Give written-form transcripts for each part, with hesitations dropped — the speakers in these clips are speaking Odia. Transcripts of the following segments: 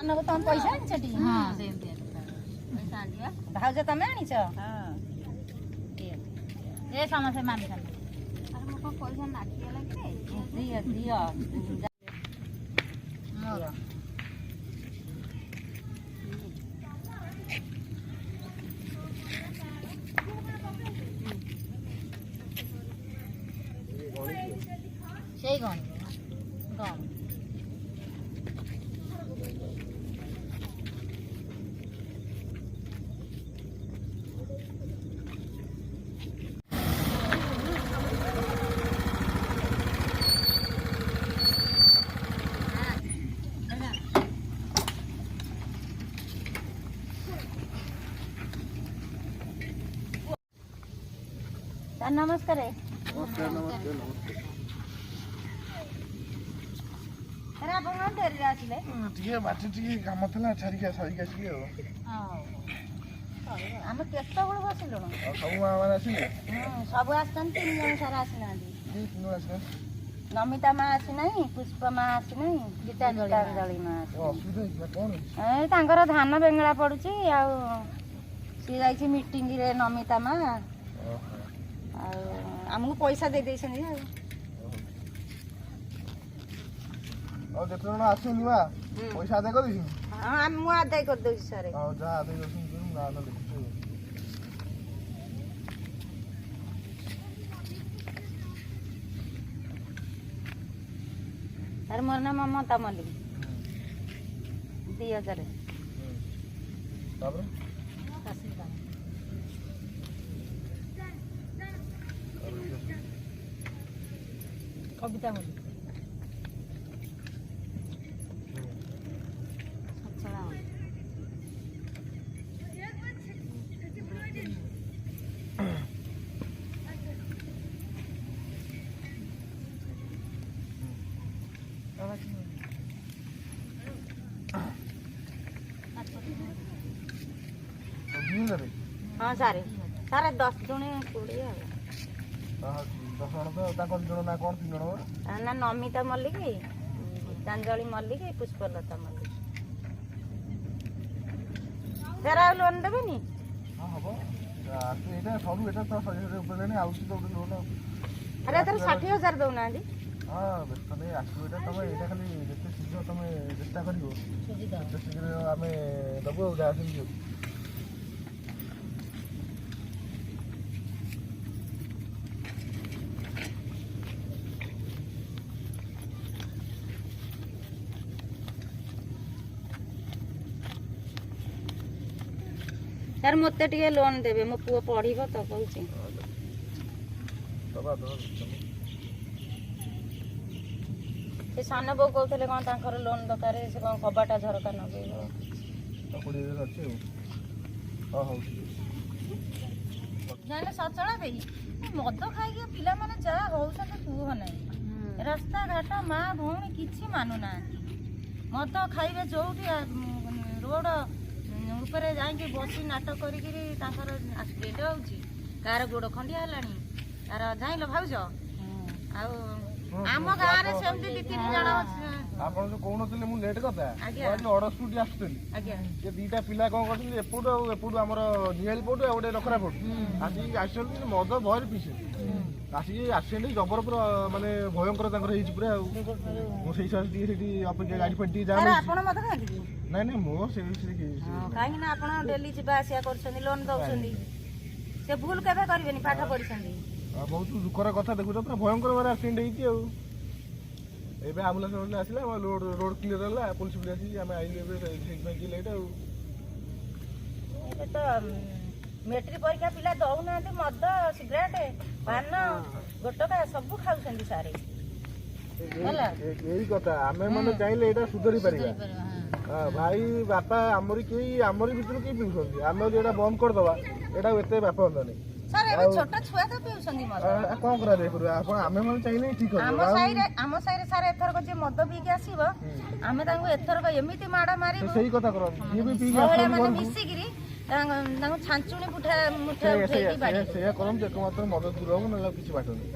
ତମ ପଇସା ଆଣିଛ ଟି? ହଁ ସେମିତି ପଇସା ଆଣିବା। ଭାଉଜ ତମେ ଆଣିଛ? ଏ ସମସ୍ତେ ମାନିଛନ୍ତି। ଆରେ ମୋ କଣ ପଇସା ନାଚିଗଲା କି? ଦିଅ ଦିଅ ମୋର ସେଇ ଗଣିବ ଗଣ ସାର୍ ନମସ୍କାର। ସାର୍ ଆପଣ କଣ ଡେରିରେ ଆସିଲେ? ଟିକେ ବାଟି ଟିକେ କାମ ଥିଲା ଛାଡ଼ିକି ସାରିକି ଆସିଲି ଆଉ। ଆମେ କେତେବେଳେ ବସିଲୁଣୁ? ଆଉ ସବୁ ମା ମାନେ ଆସିଲେ? ସବୁ ଆସିଛନ୍ତି, 3 ଜଣ ସାର୍ ଆସିନାହାନ୍ତି। ଆସିଲେ ନମିତା ମା ଆସିନାହିଁ, ପୁଷ୍ପ ମା ଆସିନାହିଁ, ଗୀତାଞ୍ଜଳି ମା ଅସୁବିଧା ହେଇଥିଲା କଣ? ଏଇ ତାଙ୍କର ଧାନ ବେଙ୍ଗଳା ପଡୁଛି ଆଉ ସିଏ ଯାଇଛି ମିଟିଂରେ ନମିତା ମା ଆଉ ଆମକୁ ପଇସା ଦେଇ ଦେଇଛନ୍ତି ଆଉ। ଆଉ ଯେତେ ଜଣ ଆସିଛନ୍ତି ମା ପଇସା ଆଦାୟ କରିଦେଇଛନ୍ତି? ହଁ ମୁଁ ଆଦାୟ କରିଦେଉଛି ସାର୍। ଆଉ ଯାହା ଆଦାୟ କରିଛନ୍ତି ମୁଁ ନାଁ ଲେଖୁଛି। ସାର୍ ମୋର ନାଁ ମମତା ମଲ୍ଲିକ। 2000। ତାପରେ କବିତା ମଲ୍ଲିକ। ହଁ ସାର୍ ସାର୍ 10 ଜଣ 20 ଆଉ। 10 ଜଣ ତ ତାଙ୍କ ଜଣ ନା କଣ 3 ଜଣ? ନା ନମିତା ମଲ୍ଲିକ, ଗୀତାଞ୍ଜଳି ମଲ୍ଲିକ, ପୁଷ୍ପଲତା ମଲ୍ଲିକ। ସାର୍ ଆଉ ଲୋନ୍ ଦେବେନି? ହଁ ହବ ଏଇଟା ସବୁ ଏଇଟା ତ 60,000 ଉପରେ ନେଇ ଆଉଛି ତ ଗୋଟେ ଲୋନ୍। ଆରେ ଏଥର 60,000 ଦଉନାହାନ୍ତି? ହଁ ବ୍ୟସ୍ତ ନେଇ ଆସିବ ଏଇଟା ତମେ ଏଇଟା ଖାଲି ଯେତେ ଶୀଘ୍ର ତମେ ଚେଷ୍ଟା କରିବ ସେତେ ଶୀଘ୍ର ଆମେ ଦେବୁ ଆଉ ଯାହା ସେମିତି। ସାର୍ ମୋତେ ଟିକେ ଲୋନ୍ ଦେବେ, ମୋ ପୁଅ ପଢିବ ତ କହୁଛି। ସେ ସାନ ବୋଉ କହୁଥିଲେ କ'ଣ ତାଙ୍କର ଲୋନ୍ ଦରକାର, ସେ କ'ଣ କବାଟା ଝରକା ନଗେଇବ। 20,000 ଅଛି ଆଉ। ହଉ ଜାଣିଲେ ସଚଳା ଦେଇ ମଦ ଖାଇକି ପିଲାମାନେ ଯାହା ହଉଛନ୍ତି କୁହ ନାହିଁ। ରାସ୍ତାଘାଟ ମା ଭଉଣୀ କିଛି ମାନୁନାହାନ୍ତି। ମଦ ଖାଇବେ ଯୋଉଠି ରୋଡ ଉପରେ ଯାଇକି ବସି ନାଟ କରିକିରି ତାଙ୍କର ଆକ୍ସିଡେଣ୍ଟ ହଉଛି, କାହାର ଗୋଡ ଖଣ୍ଡିଆ ହେଲାଣି, କାହାର ଯାଇଁଲ ଭାଉଜ। ଆଉ ଆମ ଗାଁରେ ସେମିତି 2-3 ଜଣ। ଆପଣ ଯୋଉ କହୁନଥିଲେ ମୁଁ ଲେଟ୍ କଥା ଅଡସ୍କୁଟି ଆସୁଥିଲି, ସେ 2ଟା ପିଲା କ'ଣ କରୁଛନ୍ତି ଏପଟୁ ଆଉ ଏପଟୁ ଆମର ନିଆଳି ପଟୁ ଆଉ ଗୋଟେ ରଖରା ପଟୁ ଆସିକି ଆସିଛନ୍ତି ମଦ ଭୟରେ ପିଇଛନ୍ତି। ଆସିକି ଆକ୍ସିଡେଣ୍ଟ ଜବର ପୁରା ମାନେ ଭୟଙ୍କର ତାଙ୍କର ହେଇଛି ପୁରା ଆଉ। ମୁଁ ସେଇ ସମୟ ଟିକେ ସେଠି ଅପେକ୍ଷା ଗାଡି ଫାଡି ଟିକେ ଯାମ। ଆପଣ ମଦ ଖାଆନ୍ତି? ନାଇଁ ନାଇଁ ମୋ ସେ କାହିଁକି ନା ଆପଣ ଡେଲି ଯିବା ଆସିବା କରୁଛନ୍ତି, ଲୋନ୍ ଦଉଛନ୍ତି, ସେ ଭୁଲ କେବେ କରିବେନି, ପାଠ ପଢିଛନ୍ତି। ବହୁତ ଦୁଃଖର କଥା ଦେଖୁଛ, ପୁରା ଭୟଙ୍କର ଭାବରେ ଆକ୍ସିଡେଣ୍ଟ ହେଇଛି ଆଉ। ଏବେ ଆମ୍ବୁଲାନ୍ସ ଆସିଲା, ରୋଡ କ୍ଲିୟର ହେଲା, ପୋଲିସ ବି ଆସିକି ଆମେ ଆଇଲୁ ଏବେ ସେଇଥିପାଇଁ ଲେଟ୍ ଆଉ। ଏବେ ତ ମେଟ୍ରିକ ପରୀକ୍ଷା ପିଲା ଦଉନାହାନ୍ତି, ମଦ ସିଗାରେଟ ପାନ ଗୋଟକା ସବୁ ଖାଉଛନ୍ତି ସାର୍। ଏଇ କଥା ଆମେ ମାନେ ଚାହିଁଲେ ଏଇଟା ସୁଧରି ପାରିବା। ଭାଇ ବାପା ଆମରି ଭିତରୁ କେହି ପିଉଛନ୍ତି, ଆମେ ଯଦି ଏଇଟା ବନ୍ଦ କରିଦବା ଏଇଟା ଏତେ ବାପ ହନ୍ତାନି। ଛୋଟ ଛୁଆ ତ ପିଉଛନ୍ତି ମଦ, କଣ କରାଯାଇପାରିବ? ଆପଣ ଆମେ ମାନେ ଚାହିଁଲେ ଠିକ ଆମ ସାହିରେ ସାର୍ ଏଥରକ ଯିଏ ମଦ ପିଇକି ଆସିବ ଆମେ ତାଙ୍କୁ ଏଥରକ ଏମିତି ମାଡ ମାରିବୁ, ସେଇ କଥା କରନ୍ତୁ ମାନେ ମିଶିକିରି ତାଙ୍କୁ ଛାଞ୍ଚୁଣି ସେଇଆ କରନ୍ତୁ। ଏକମାତ୍ର ମଦ ଦୂର ହବ, ନହେଲେ କିଛି ବାଟ ନାହିଁ।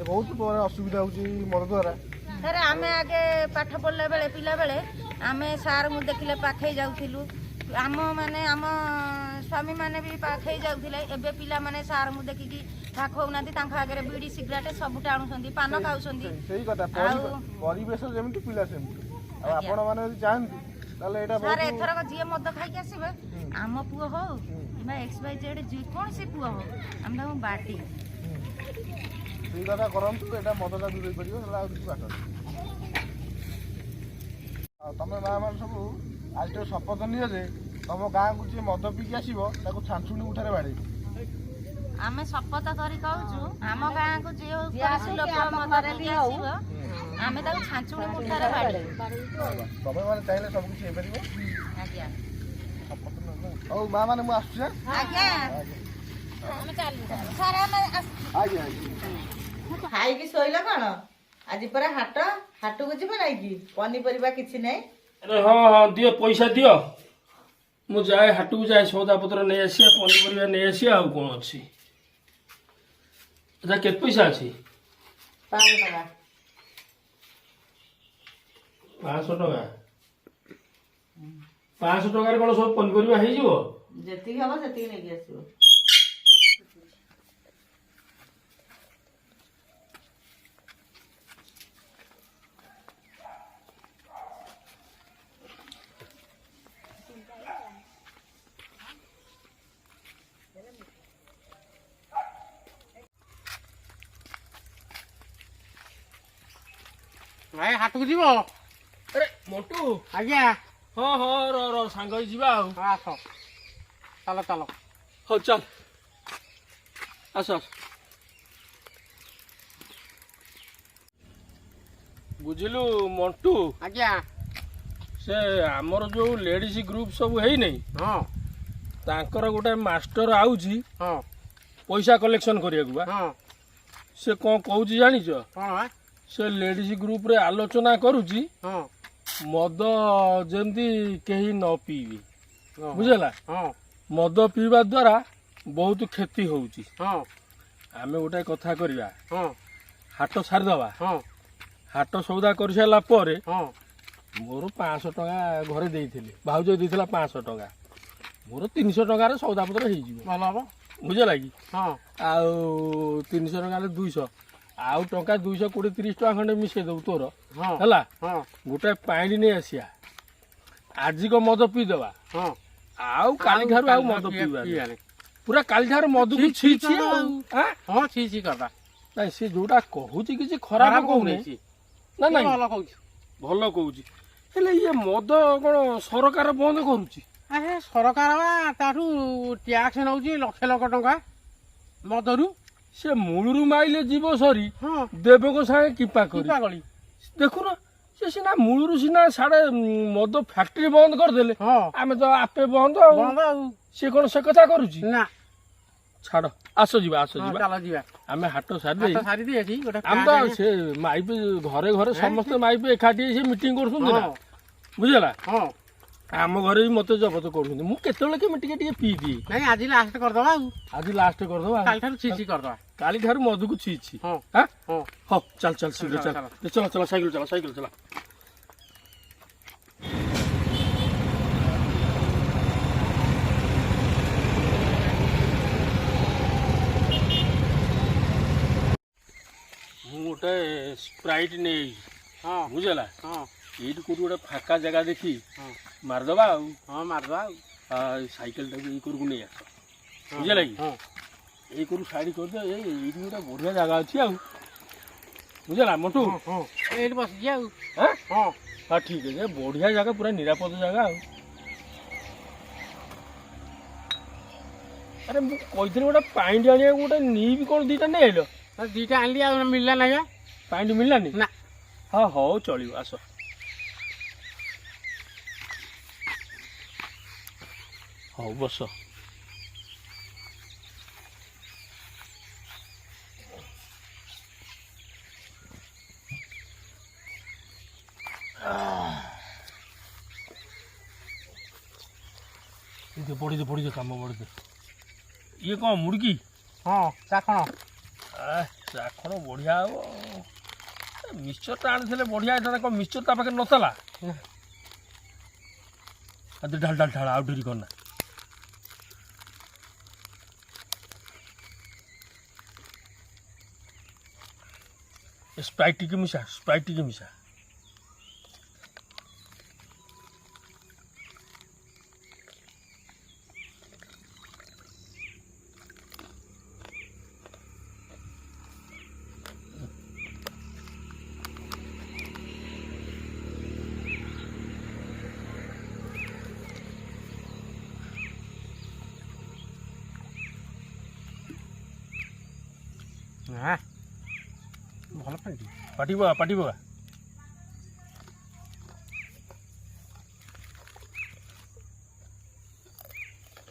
ଏ ବହୁତ ଅସୁବିଧା ହଉଛି ମଦ ଦ୍ୱାରା। ସାର୍ ଆମେ ଆଗେ ପାଠ ପଢିଲା ବେଳେ ପିଲା ବେଳେ आमे सार मु देखिले पाखे जाउथिलु आम माने आम स्वामी माने भी पाखे जाउथिले एबे पिला माने सार मु देखिकी खाखौनांती तांका आगे बीड़ी सिगरेट सब टाणुछंती पान खाउछंती सही कथा परिवेश जेमिति पिला सेमिति आ आपण माने जदि चाहंती ताले एटा सार एथरक जिए मद खाइके आसीबे आम पुओ हो किबा XYZ जे कोन से पुओ हो हम ताऊ बाटी सही कथा करंतु एटा मदटा दूर परियो हला किछ बात आ तमे मा मान सब आज तो शपथ नियो जे तम गाँ को जे मद पीकी आसीबो ताको छांछुनी उठारे बाड़ी आमे शपथ करी कहूछु आम गाँ को जे कौन लोक मद पीकी आसीबो आमे ताको छांछुनी उठारे बाड़ी तमे माने चाहिले सब किछ हे परिबो आज्ञा शपथ न औ मा माने मु आसु आज्ञा हम चालू सारा आमे आज्ञा खाइकी शोइल कौन आज पर हाट हाट को जीव नाई कि पनीपरिया किछि नै अरे हाँ हाँ दियो पैसा दियो मु जाए हाट को जाए सौदा पत्र नहीं आसिया पनीपरिया नहीं आसिया आ कौन अच्छी अच्छा केत पैसा अच्छी 500 टका 500 टका 500 टकार कौन सब पनीपरिया हो जीवो जेतिक हबो सेतिक नै कि आसीबो भाई हाट को जीव अरे मोटू आज्ञा हाँ हाँ रो सांग जीवा आस चलो चलो हो चल आस आस बुझिलु मंटू आज्ञा से आमर जो लेडीज ग्रुप सब है नहीं हाँ तांकर गोटे मास्टर आउची हाँ पैसा कलेक्शन करिया हाँ से कौन कहूँ जानिच कौन है से लेडीज ग्रुप रे आलोचना करुची हाँ मद जमती कहीं न पीबी हाँ बुझला हाँ मद पीवा द्वारा बहुत क्षति होउची हाँ आमे गोटे कथा करिया हाँ हाट छाड़दवा हाँ हाट सौदा कर सारा पर हाँ मोर 500 टका घरे देइथिले भाउज देइथिला 500 टका मोर 300 टकार सौदा पत्र हो भल हम बुझला कि हाँ आउ 300 टका 200 आउ टका 220 30 टका खंडे मिसे दउ तोर हाँ हला हाँ गोटे पानी नहीं आसिया आज को मद पीदवा हाँ आउ काली ठारू आउ मद पीवा पूरा काली ठारू मद को छी छी हाँ छी करदा ना से जोटा कहूची किछि खराब कहूनी ना ना भल कहू भल कहूची हेले ये मद कोन सरकार बंद करूची अरे सरकार बा ताठू टैक्स नउची लक्ष लक्ष टका मदरू से मूलरू माइले जीव सरी हाँ देव को सागे किपा करी पागली देखु ना से सिना मूलरू सिना साडे मद फैक्ट्री बंद कर देले हाँ आमे तो आपे बंद बंद आउ से कोन से कथा करूची ना छाड़ आसो जीवा चलो जीवा आमे हाट सारी दे हाट सारी दिएछि गोटे आम तो से माइपे घरे घरे समस्त माइपे एकाठी से मीटिंग करछुन ना बुझला हाँ आम घरे भी मते जबत करूछन मु केतले के टिके टिके पी दी नहीं आज लास्ट करदबा आउ आज लास्ट कर दवा काल ठारू छी करदबा काली ठारू मधु को छी छी हाँ हां हाँ हो चल चल शीघ्र चल, चल चलो चलो साइकिल चला मु गोटे स्प्राइट नहीं हाँ बुझला हाँ ये गोटे फाका जगह देखी हाँ मारदबा आउ हाँ मारदबा आउ साइकिल टाक ये नहीं आस बुझला कि हाँ ये साइड कर दे ये गोटे बढ़िया जगह अच्छी आउ बुझला मोटू हाँ एठी बस जाऊ हाँ हाँ हाँ ठीक है बढ़िया जगह पूरा निरापद जगह आउ अरे मुझे कही गोटे पाइंट आने गोटे नी भी कौन दीटा नहीं आइल दीटा आनली आ मिलला नहीं बा पाइंट मिललानी ना हाँ हौ चलो आस हौ बस पड़ी काम बढ़ ये कौन मुड़की हाँ चाखण चाखण बढ़िया हम मिक्सचर आनी बढ़िया था कौन मिक्सचर ता पाखे नथला ढाल ढाल ढाल आउ डेरी करना स्प्राइट टिके मिसा হ্যাঁ ଭଲ ପାଟି पाटी बगा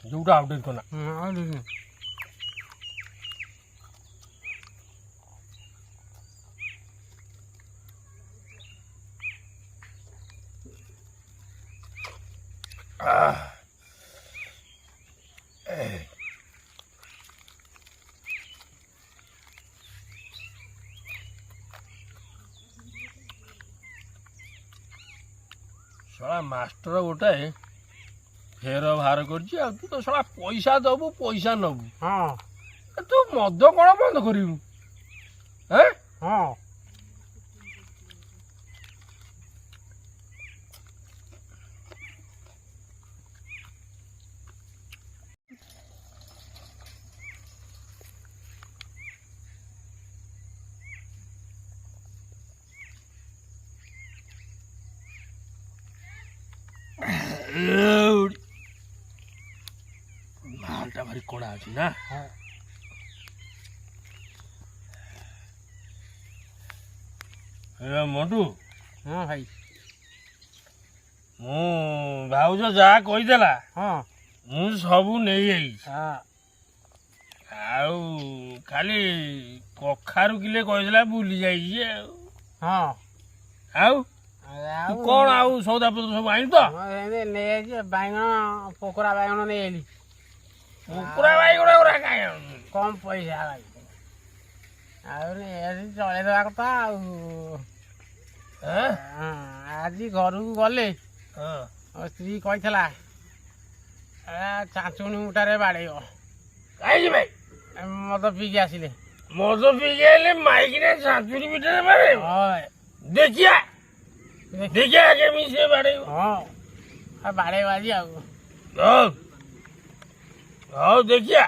जोटा आउ डेरी करना शला मास्टर गोटाए फेर बाहर कर तू तो शला पैसा दबु पैसा नबु ହଁ तू मद कौन बंद करू हैं ହଁ मालटा भारी कड़ा अच्छी ना मंटू ହଁ ଭାଇ ମୁଁ ଭାଉଜ ଯାହା କହିଦେଲା ହଁ ମୁଁ ସବୁ ନେଇଯାଇଛି ହଁ ଆଉ ଖାଲି କଖାରୁ କିଲେ କହିଦେଲା ଭୁଲି ଯାଇଛି ଆଉ ହଁ ଆଉ ତୁ କଣ ଆଉ ସଉଦା ପତ୍ର ସବୁ ଆଣିଲୁ ତ ନେଇଯାଇଛି ବାଇଗଣ ପୋକରା ବାଇଗଣ ନେଇଆଇଲି କୁକୁଡ଼ା ବାଇଗଣ ଗୁରା କାଇଁ ଆଣୁଛୁ? କମ୍ ପଇସା ଭାଇ ଆଉ ନେଇଆସି ଚଳେଇଦେବା କଥା ଆଉ ଆଁ? ଆଜି ଘରକୁ ଗଲେ ହଁ ମୋ ସ୍ତ୍ରୀ କହିଥିଲା ଚାଞ୍ଚୁଣି ମୁଟାରେ ବାଡ଼େଇବ କାହିଁକି ଭାଇ ମଦ ପିଇକି ଆସିଲେ ମଦ ପିଇକି ଆଇଲେ ମାଇକିନା ସାଞ୍ଚୁରୀ ଭିତରେ ବାଡ଼େଇବ ହଁ ଦେଖିଆ ଦେଖିଆ କେମିତି ସେ ବାଡ଼େଇବ ହଁ ବାଡ଼େଇବ ଆଜି ଆଉ ହଉ ହଉ ଦେଖିଆ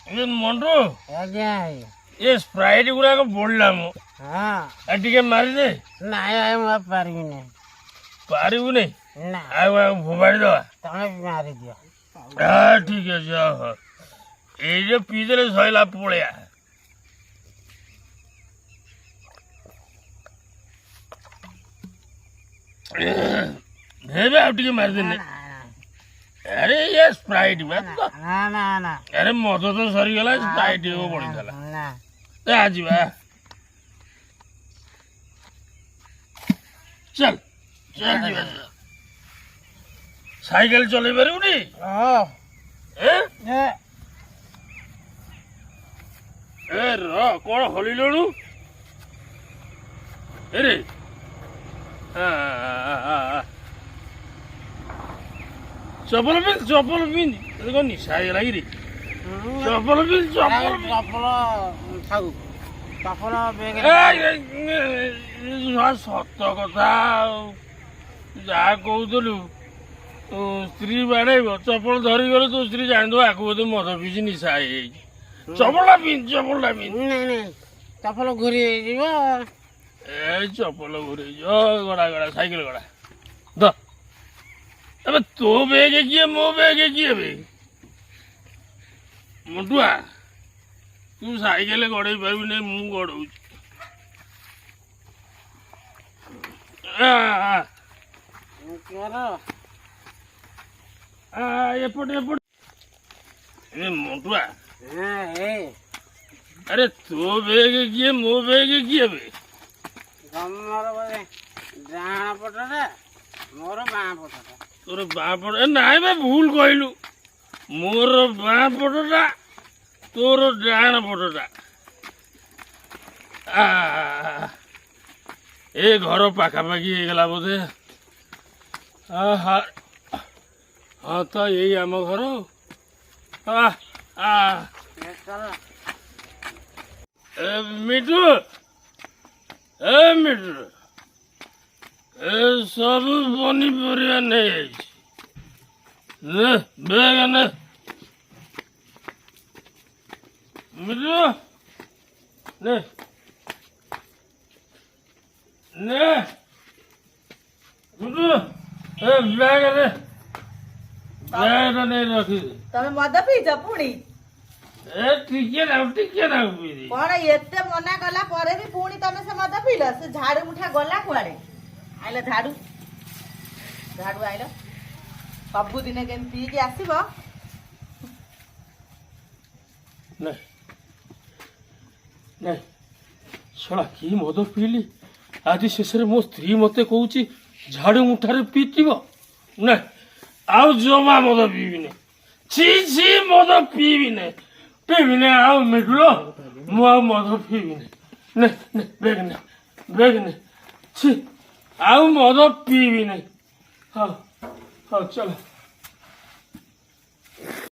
ମଣ୍ଟୁ ଆଜ୍ଞା ଏ ସ୍ପ୍ରାଇଟ୍ ଗୁଡାକ ବଢିଲା ମୁଁ ହଁ ଟିକେ ମାରିଦେ ନାଇଁ ଭାଇ ମୁଁ ଆଉ ପାରିବିନି ପାରିବୁନି ନା ଆଉ ଫୋପାଡ଼ି ଦବା ତମେ ମାରିଦିଅ ଠିକ ଅଛି ହଉ ହଉ ଏଇ ଯେ ପିଇଦେଲେ ସଇଲା ପଳେଆ ହେବେ ଆଉ ଟିକେ ମାରିଦେଲେ अरे ये स्प्राइट में तो ନା ନା ନା अरे मद तो सरीगला स्प्राइट वो पड़ीला ନା आज चल चल जीवा साइकिल चले पारूनी ହଁ ଏ ए र कौन हलिलु अरे चप्पल पिंध कौन निशा ହେଇଗଲା କି चप्पल पिंध ଚପଲ ଥାଉ ଚପଲ ବେଗ ସତ କଥା ଯାହା କହୁଥିଲୁ ସ୍ତ୍ରୀ ବାଡ଼େଇବ ଚପଲ ଧରିଗଲେ ତୋ ସ୍ତ୍ରୀ ଜାଣିଦବ ଆକୁ ବୋଧେ ମଦ ପିଇଛି ନିଶା ହେଇଯାଇଛି ଚପଲଟା ପିନ୍ଧ ନାଇଁ ନାଇଁ ଚପଲ ଘୁରି ହେଇଯିବ ଏ ଚପଲ ଘୁରେଇଯିବ ଗଡ଼ା ଗଡ଼ା ସାଇକେଲ ଗଡ଼ା ଦ ଏବେ ତୋ ବେଗ କିଏ ମୋ ବେଗ କିଏ ବେ ମଣ୍ଟୁଆ ତୁ ସାଇକେଲ ଗଡ଼େଇ ପାରିବୁନି ମୁଁ ଗଡ଼ଉଛି ଏପଟେ ଏପଟେ ଏ ମଣ୍ଟୁଆ ଆରେ ତୋ ବେଗ କିଏ ମୋ ବେଗ କିଏ ବେ ତମର ବୋଧେ ଡାହାଣ ପଟଟା ମୋର ବାଁ ପଟଟା ତୋର ବାଁ ପଟ ନାଇଁ ବେ ଭୁଲ କହିଲୁ ମୋର ବାଁ ପଟଟା ତୋର ଡାହାଣ ପଟଟା ଏ ଘର ପାଖାପାଖି ହେଇଗଲା ବୋଧେ ହଁ ତ ଏଇ ଆମ ଘର ମିଠୁ ମିଠୁ ଏ ସବୁ ପନିପରିବା ନେଇଯାଇଛି ନେ ବେଗ ନେ ମିଠୁ ନେ ନେ ମିଠୁ ଏ ବେଗ ନେ ବେଗଟା ନେଇ ରଖିଦେ ତମେ ମଦ ପିଇଛ ପୁଣି ଏ ଟିକେ ନାକୁ ପିଇଦେ କଣ ଏତେ ମନା କଲା ପରେ ବି ପୁଣି ତମେ ସେ ମଦ ପିଇଲ ସେ ଝାଡୁ ମୁଠା ଗଲା କୁଆଡେ ଆଇଲ ଝାଡୁ ଆଇଲ ସବୁଦିନେ କେମିତି ପିଇକି ଆସିବ ନାଇଁ ଶଳା କି ମଦ ପିଇଲି ଆଜି ଶେଷରେ ମୋ ସ୍ତ୍ରୀ ମତେ କହୁଛି ଝାଡୁ ମୁଠାରେ ପିଇଥିବ ନା ଆଉ ଜମା ମଦ ପିଇବିନି ଛି ଛି ମଦ ପିଇବିନି ଆଉ ମିଠୁର ମୁଁ ଆଉ ମଦ ପିଇବିନି ବେଗ ନେ ଛି ଆଉ ମଦ ପିଇବିନି ହଉ ଚାଲ